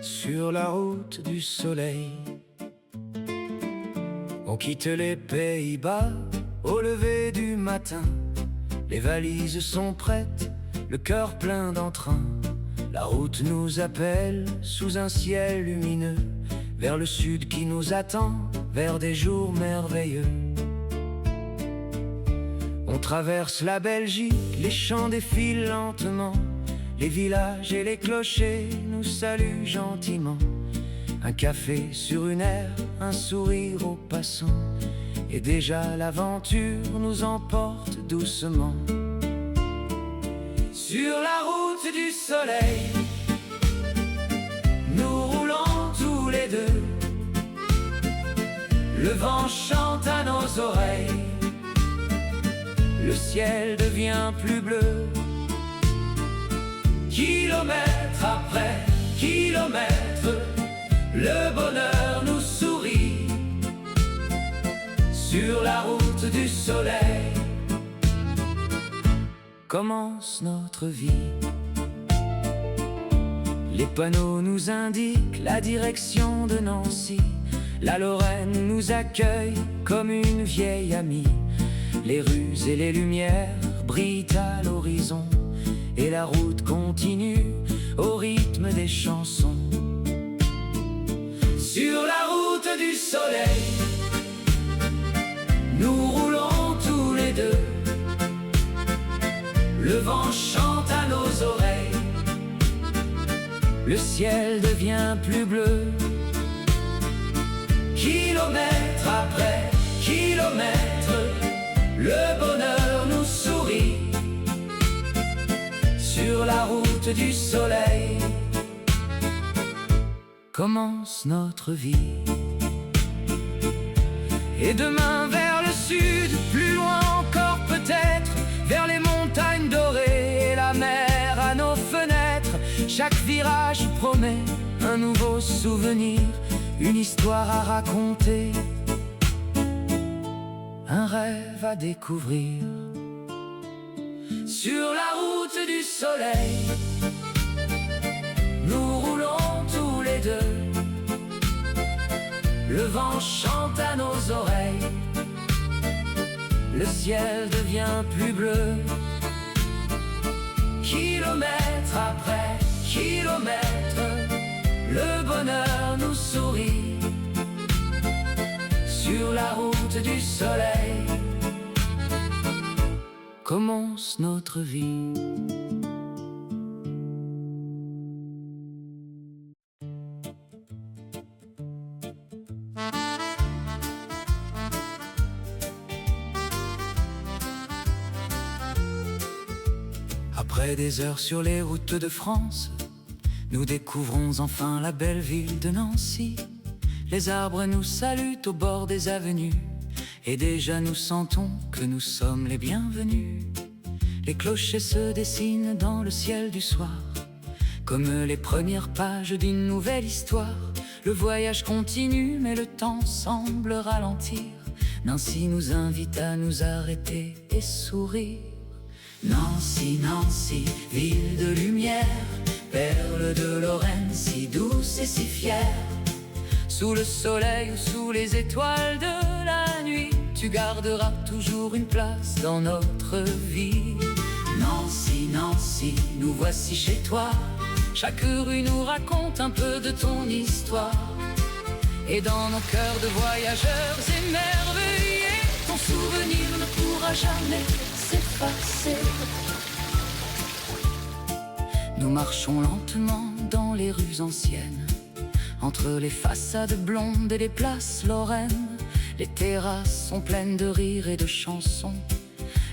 sur la route du soleil. On quitte les Pays-Bas au lever du matin. Les valises sont prêtes, le cœur plein d'entrain. La route nous appelle sous un ciel lumineux, vers le sud qui nous attend, vers des jours merveilleux. On traverse la Belgique, les champs défilent lentement. Les villages et les clochers nous saluent gentiment. Un café sur une aire, un sourire aux passants, et déjà l'aventure nous emporte doucement. Sur la route du soleil, nous roulons tous les deux. Le vent chante à nos oreilles, le ciel devient plus bleu. Kilomètre après kilomètre, le bonheur nous sourit. Sur la route du soleil commence notre vie. Les panneaux nous indiquent la direction de Nancy. La Lorraine nous accueille comme une vieille amie. Les rues et les lumières brillent à l'horizon, et la route continue au rythme des chansons. Sur la route du soleil, nous roulons tous les deux. Le vent chante à nos oreilles, le ciel devient plus bleu. Kilomètre après kilomètre, le bonheur nous sourit. Sur la route du soleil commence notre vie. Et demain vers le sud, plus loin encore peut-être, vers les montagnes dorées et la mer à nos fenêtres. Chaque virage promet un nouveau souvenir, une histoire à raconter, un rêve à découvrir. Sur la route du soleil, nous roulons tous les deux. Le vent chante à nos oreilles, le ciel devient plus bleu. Kilomètre après kilomètre, le bonheur nous sourit. Sur la route du soleil commence notre vie. Après des heures sur les routes de France, nous découvrons enfin la belle ville de Nancy. Les arbres nous saluent au bord des avenues, et déjà nous sentons que nous sommes les bienvenus. Les clochers se dessinent dans le ciel du soir, comme les premières pages d'une nouvelle histoire. Le voyage continue mais le temps semble ralentir. Nancy nous invite à nous arrêter et sourire. Nancy, Nancy, ville de lumière, perle de Lorraine, si douce et si fière. Sous le soleil ou sous les étoiles de la nuit, tu garderas toujours une place dans notre vie. Nancy, Nancy, nous voici chez toi. Chaque rue nous raconte un peu de ton histoire. Et dans nos cœurs de voyageurs émerveillés, ton souvenir ne pourra jamais s'effacer. Nous marchons lentement dans les rues anciennes, entre les façades blondes et les places lorraines. Les terrasses sont pleines de rires et de chansons.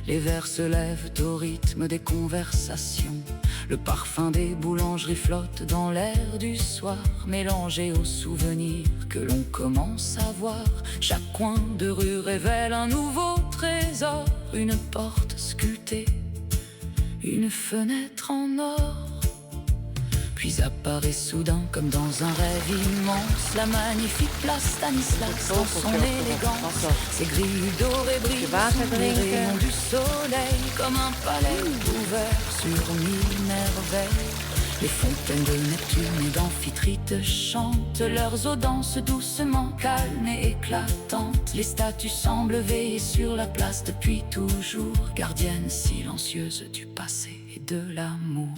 Les verres se lèvent au rythme des conversations. Le parfum des boulangeries flotte dans l'air du soir, mélangé aux souvenirs que l'on commence à voir. Chaque coin de rue révèle un nouveau trésor, une porte sculptée, une fenêtre en or. Puis apparaît soudain, comme dans un rêve immense, la magnifique place Stanislas dans son élégance. Ses grilles dorées brillent sous les rayons du soleil, comme un palais ouvert sur mille merveilles. Les fontaines de Neptune et d'Amphitrite chantent leurs eaux dansent doucement, calmes et éclatantes. Les statues semblent veiller sur la place depuis toujours, gardiennes silencieuses du passé et de l'amour.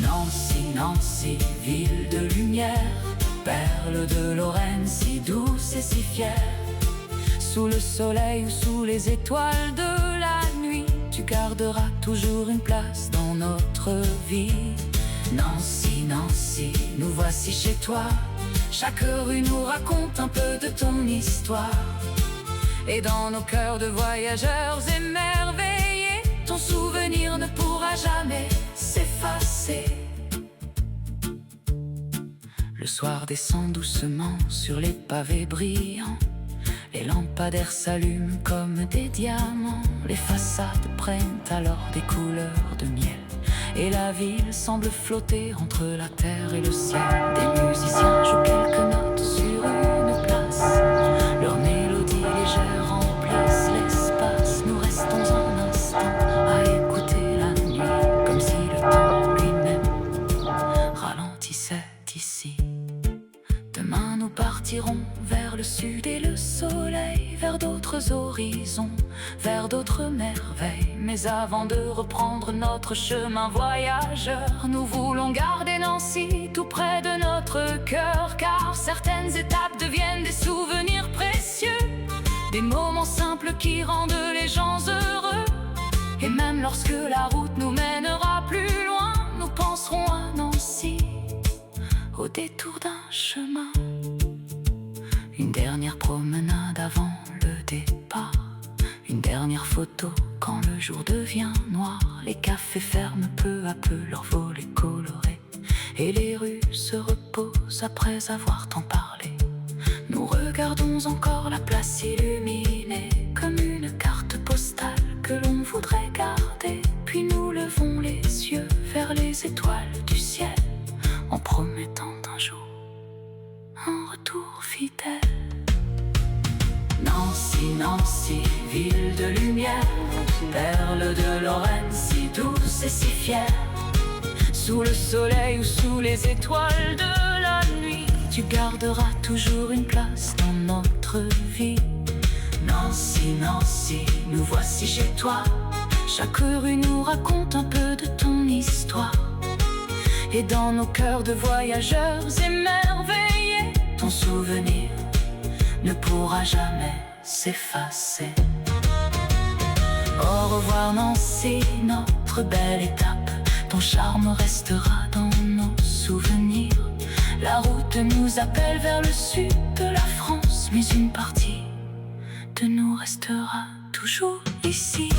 Nancy, Nancy, ville de lumière, perle de Lorraine, si douce et si fière. Sous le soleil ou sous les étoiles de la nuit, tu garderas toujours une place dans notre vie. Nancy, Nancy, nous voici chez toi. Chaque rue nous raconte un peu de ton histoire. Et dans nos cœurs de voyageurs émerveillés, ton souvenir ne pourra jamais s'effacer. Le soir descend doucement sur les pavés brillants. Les lampadaires s'allument comme des diamants. Les façades prennent alors des couleurs de miel. Et la ville semble flotter entre la terre et le ciel. Des musiciens jouent quelques notes sur une place. Leurs mélodies légères remplissent l'espace. Nous restons un instant à écouter la nuit, comme si le temps lui-même ralentissait ici. Demain nous partirons vers le sud et le soleil, vers d'autres horizons, vers d'autres merveilles. Mais avant de reprendre notre chemin voyageur, nous voulons garder Nancy tout près de notre cœur. Car certaines étapes deviennent des souvenirs précieux, des moments simples qui rendent les gens heureux. Et même lorsque la route nous mènera plus loin, nous penserons à Nancy au détour d'un chemin. Une dernière promenade avant le départ, une dernière photo quand le jour devient noir. Les cafés ferment peu à peu leurs volets colorés, et les rues se reposent après avoir tant parlé. Nous regardons encore la place illuminée comme une carte postale que l'on voudrait garder. Puis nous levons les yeux vers les étoiles du ciel, en promettant un jour un retour fidèle. Nancy, Nancy, ville de lumière, perle de Lorraine, si douce et si fière. Sous le soleil ou sous les étoiles de la nuit, tu garderas toujours une place dans notre vie. Nancy, Nancy, nous voici chez toi. Chaque rue nous raconte un peu de ton histoire. Et dans nos cœurs de voyageurs émerveillés, ton souvenir ne pourra jamais s'effacer. Au revoir Nancy, notre belle étape. Ton charme restera dans nos souvenirs. La route nous appelle vers le sud de la France, mais une partie de nous restera toujours ici.